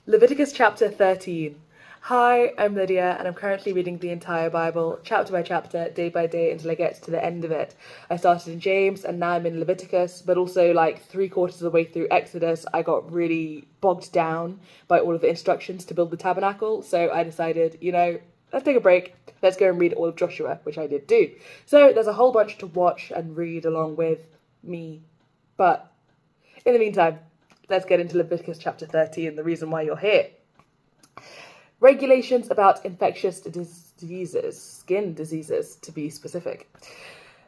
Leviticus chapter 13. Hi, I'm Lydia, and I'm currently reading the entire Bible, chapter by chapter, day by day, until I get to the end of it. I started in James, and now I'm in Leviticus, but also, like, 3/4 of the way through Exodus, I got really bogged down by all of the instructions to build the tabernacle, so I decided, let's take a break, let's go and read all of Joshua, which I did do. So there's a whole bunch to watch and read along with me, but in the meantime, let's get into Leviticus chapter 13, the reason why you're here. Regulations about infectious diseases, skin diseases to be specific.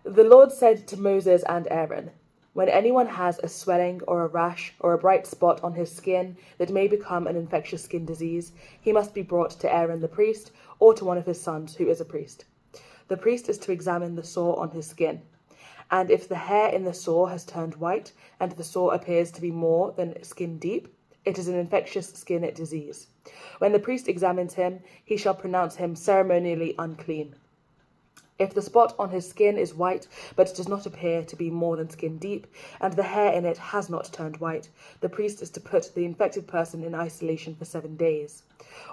The Lord said to Moses and Aaron, "When anyone has a swelling or a rash or a bright spot on his skin that may become an infectious skin disease, he must be brought to Aaron the priest or to one of his sons who is a priest. The priest is to examine the sore on his skin. And if the hair in the sore has turned white, and the sore appears to be more than skin deep, it is an infectious skin disease. When the priest examines him, he shall pronounce him ceremonially unclean. If the spot on his skin is white, but does not appear to be more than skin deep, and the hair in it has not turned white, the priest is to put the infected person in isolation for 7 days.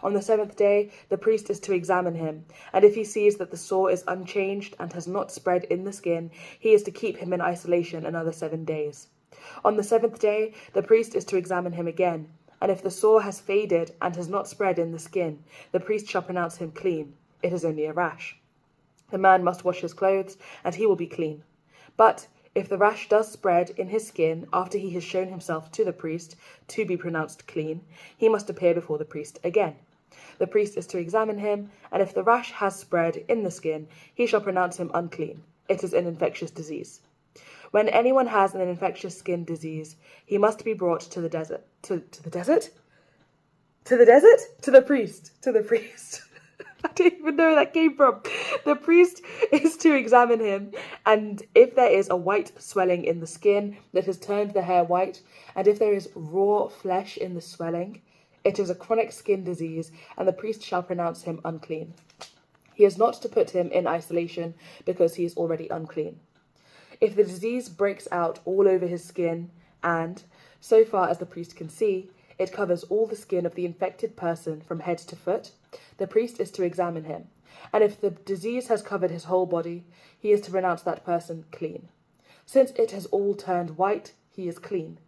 On the 7th day, the priest is to examine him, and if he sees that the sore is unchanged and has not spread in the skin, he is to keep him in isolation another 7 days. On the 7th day, the priest is to examine him again, and if the sore has faded and has not spread in the skin, the priest shall pronounce him clean. It is only a rash. The man must wash his clothes, and he will be clean. But if the rash does spread in his skin after he has shown himself to the priest to be pronounced clean, he must appear before the priest again. The priest is to examine him, and if the rash has spread in the skin, he shall pronounce him unclean. It is an infectious disease. When anyone has an infectious skin disease, he must be brought to the desert. To the desert? To the desert? To the priest. To the priest. I don't even know where that came from. The priest is to examine him, and if there is a white swelling in the skin that has turned the hair white, and if there is raw flesh in the swelling, it is a chronic skin disease, and the priest shall pronounce him unclean. He is not to put him in isolation because he is already unclean. If the disease breaks out all over his skin, and, so far as the priest can see, it covers all the skin of the infected person from head to foot, the priest is to examine him, and if the disease has covered his whole body, he is to pronounce that person clean. Since it has all turned white, he is clean.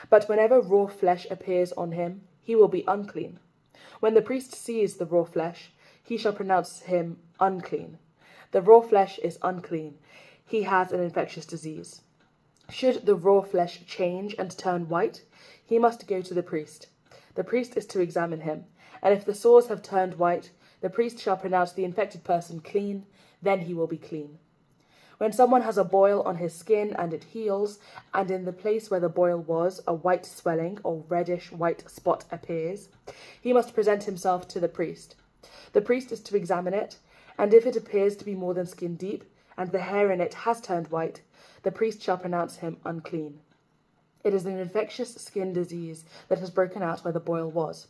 But whenever raw flesh appears on him, he will be unclean. When the priest sees the raw flesh, he shall pronounce him unclean. The raw flesh is unclean. He has an infectious disease. Should the raw flesh change and turn white, he must go to the priest. The priest is to examine him, and if the sores have turned white, the priest shall pronounce the infected person clean, then he will be clean. When someone has a boil on his skin and it heals, and in the place where the boil was, a white swelling or reddish white spot appears, he must present himself to the priest. The priest is to examine it, and if it appears to be more than skin deep, and the hair in it has turned white, the priest shall pronounce him unclean. It is an infectious skin disease that has broken out where the boil was.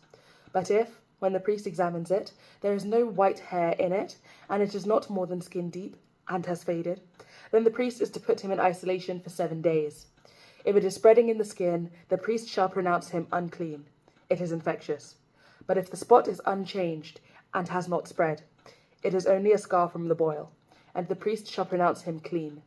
But if, when the priest examines it, there is no white hair in it, and it is not more than skin deep, and has faded, then the priest is to put him in isolation for 7 days. If it is spreading in the skin, the priest shall pronounce him unclean. It is infectious. But if the spot is unchanged and has not spread, it is only a scar from the boil, and the priest shall pronounce him clean.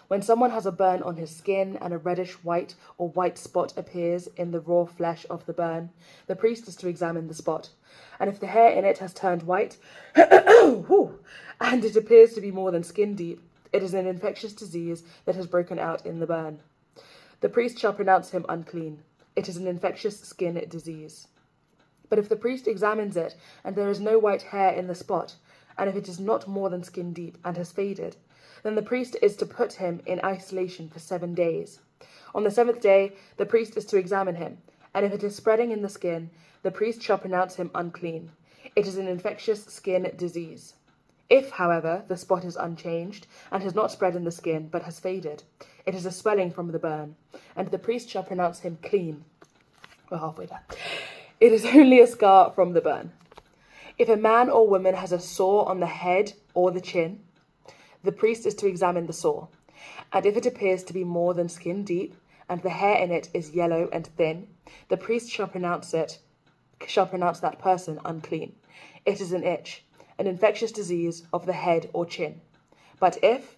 When someone has a burn on his skin and a reddish white or white spot appears in the raw flesh of the burn, the priest is to examine the spot. And if the hair in it has turned white, and it appears to be more than skin deep, it is an infectious disease that has broken out in the burn. The priest shall pronounce him unclean. It is an infectious skin disease. But if the priest examines it, and there is no white hair in the spot, and if it is not more than skin deep and has faded, then the priest is to put him in isolation for 7 days. On the 7th day, the priest is to examine him, and if it is spreading in the skin, the priest shall pronounce him unclean. It is an infectious skin disease. If, however, the spot is unchanged, and has not spread in the skin, but has faded, it is a swelling from the burn, and the priest shall pronounce him clean. We're halfway there. It is only a scar from the burn. If a man or woman has a sore on the head or the chin, the priest is to examine the sore, and if it appears to be more than skin deep, and the hair in it is yellow and thin, the priest shall pronounce it shall pronounce that person unclean. It is an itch, an infectious disease of the head or chin. But if,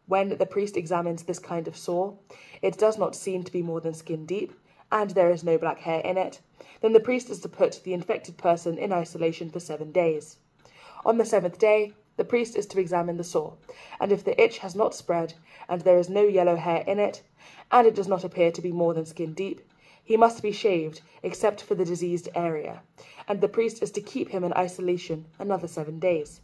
when the priest examines this kind of sore, it does not seem to be more than skin deep, and there is no black hair in it, then the priest is to put the infected person in isolation for 7 days. On the 7th day, the priest is to examine the sore, and if the itch has not spread, and there is no yellow hair in it, and it does not appear to be more than skin deep, he must be shaved, except for the diseased area, and the priest is to keep him in isolation another 7 days.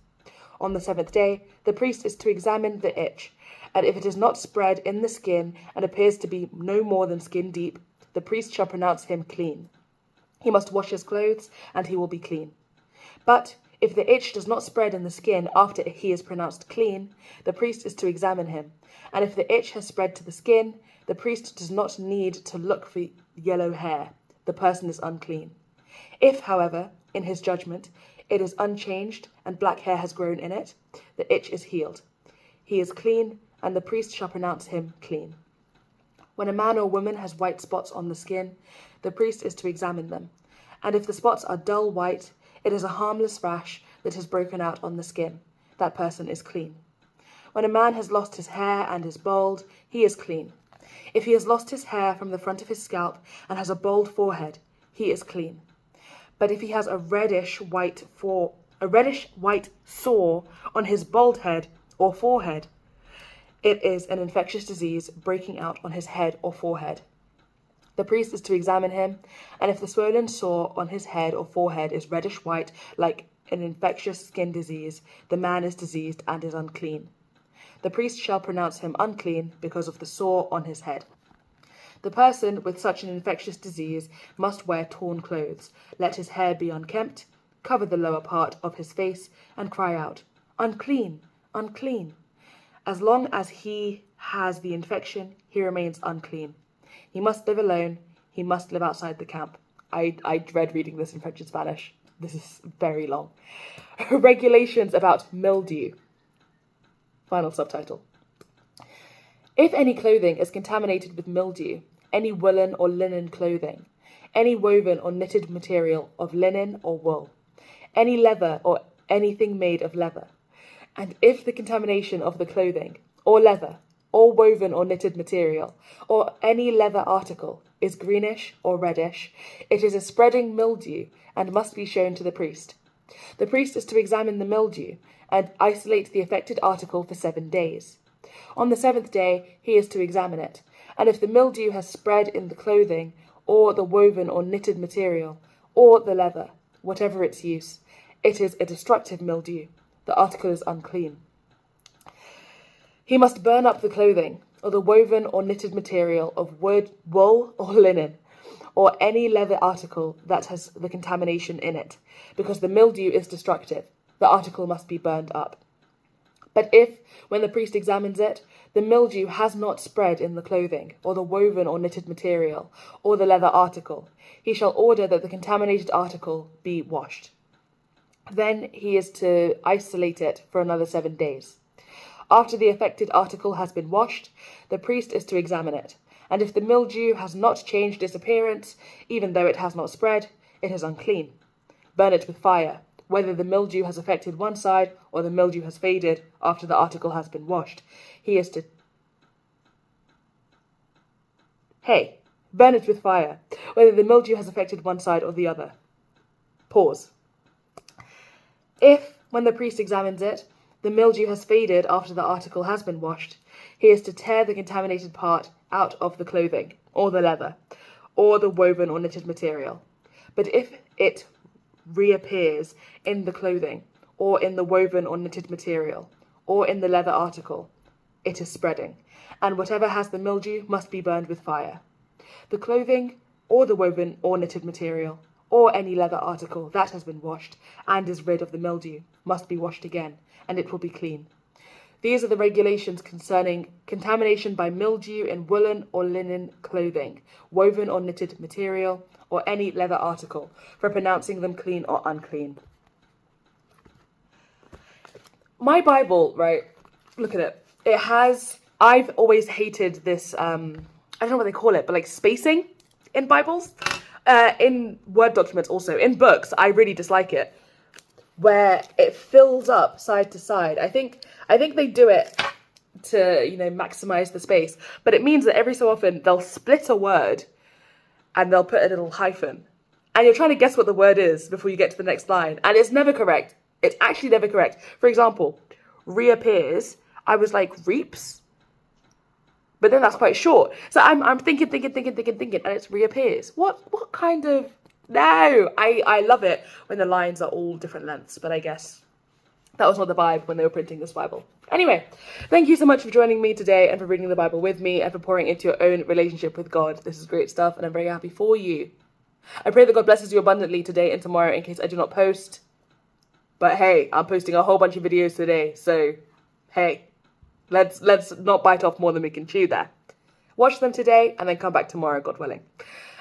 On the 7th day, the priest is to examine the itch, and if it is not spread in the skin and appears to be no more than skin deep, the priest shall pronounce him clean. He must wash his clothes, and he will be clean. But if the itch does not spread in the skin after he is pronounced clean, the priest is to examine him, and if the itch has spread to the skin, the priest does not need to look for yellow hair. The person is unclean. If, however, in his judgment, it is unchanged and black hair has grown in it, the itch is healed. He is clean, and the priest shall pronounce him clean. When a man or woman has white spots on the skin, the priest is to examine them, and if the spots are dull white, it is a harmless rash that has broken out on the skin. That person is clean. When a man has lost his hair and is bald, he is clean. If he has lost his hair from the front of his scalp and has a bald forehead, he is clean. But if he has a reddish white sore on his bald head or forehead, it is an infectious disease breaking out on his head or forehead. The priest is to examine him, and if the swollen sore on his head or forehead is reddish white like an infectious skin disease, the man is diseased and is unclean. The priest shall pronounce him unclean because of the sore on his head. The person with such an infectious disease must wear torn clothes, let his hair be unkempt, cover the lower part of his face, and cry out, "Unclean, unclean." As long as he has the infection, he remains unclean. He must live alone. He must live outside the camp. I dread reading this in French and Spanish. This is very long. Regulations about mildew. Final subtitle. If any clothing is contaminated with mildew, any woolen or linen clothing, any woven or knitted material of linen or wool, any leather or anything made of leather, and if the contamination of the clothing, or leather, or woven or knitted material, or any leather article is greenish or reddish, it is a spreading mildew and must be shown to the priest. The priest is to examine the mildew and isolate the affected article for 7 days. On the 7th day, he is to examine it, and if the mildew has spread in the clothing, or the woven or knitted material, or the leather, whatever its use, it is a destructive mildew. The article is unclean. He must burn up the clothing, or the woven or knitted material of wood, wool, or linen, or any leather article that has the contamination in it, because the mildew is destructive. The article must be burned up. But if, when the priest examines it, the mildew has not spread in the clothing, or the woven or knitted material, or the leather article, he shall order that the contaminated article be washed. Then he is to isolate it for another 7 days. After the affected article has been washed, the priest is to examine it, and if the mildew has not changed its appearance, even though it has not spread, it is unclean. Burn it with fire, whether the mildew has affected one side or the mildew has faded after the article has been washed. He is to... Burn it with fire, whether the mildew has affected one side or the other. Pause. If, when the priest examines it, the mildew has faded after the article has been washed, he is to tear the contaminated part out of the clothing, or the leather, or the woven or knitted material. But if it reappears in the clothing, or in the woven or knitted material, or in the leather article, it is spreading, and whatever has the mildew must be burned with fire. The clothing, or the woven or knitted material, or any leather article that has been washed and is rid of the mildew must be washed again, and it will be clean. These are the regulations concerning contamination by mildew in woolen or linen clothing, woven or knitted material, or any leather article, for pronouncing them clean or unclean. My Bible, right, look at it. It has, I've always hated this, I don't know what they call it, but like spacing in Bibles. In Word documents also. In books, I really dislike it, where it fills up side to side. I think they do it to, you know, maximize the space, but it means that every so often they'll split a word and they'll put a little hyphen, and you're trying to guess what the word is before you get to the next line, and it's never correct. It's actually never correct. For example, reappears, I was like, reaps? But then that's quite short. So I'm thinking, and it's reappears. What kind of... No, I love it when the lines are all different lengths, but I guess that was not the vibe when they were printing this Bible. Anyway, thank you so much for joining me today and for reading the Bible with me and for pouring into your own relationship with God. This is great stuff, and I'm very happy for you. I pray that God blesses you abundantly today and tomorrow in case I do not post. But hey, I'm posting a whole bunch of videos today, so hey, let's not bite off more than we can chew there. Watch them today and then come back tomorrow, God willing.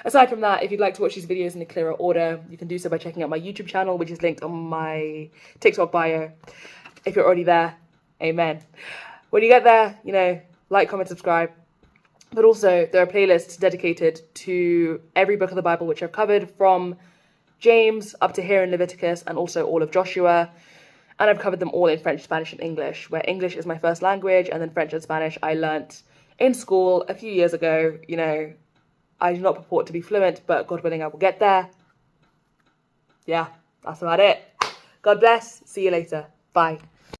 Aside from that, if you'd like to watch these videos in a clearer order, you can do so by checking out my YouTube channel, which is linked on my TikTok bio. If you're already there, amen. When you get there, you know, like, comment, subscribe. But also, there are playlists dedicated to every book of the Bible, which I've covered from James up to here in Leviticus, and also all of Joshua. And I've covered them all in French, Spanish, and English, where English is my first language, and then French and Spanish I learnt in school a few years ago. You know, I do not purport to be fluent, but God willing, I will get there. Yeah, that's about it. God bless. See you later. Bye.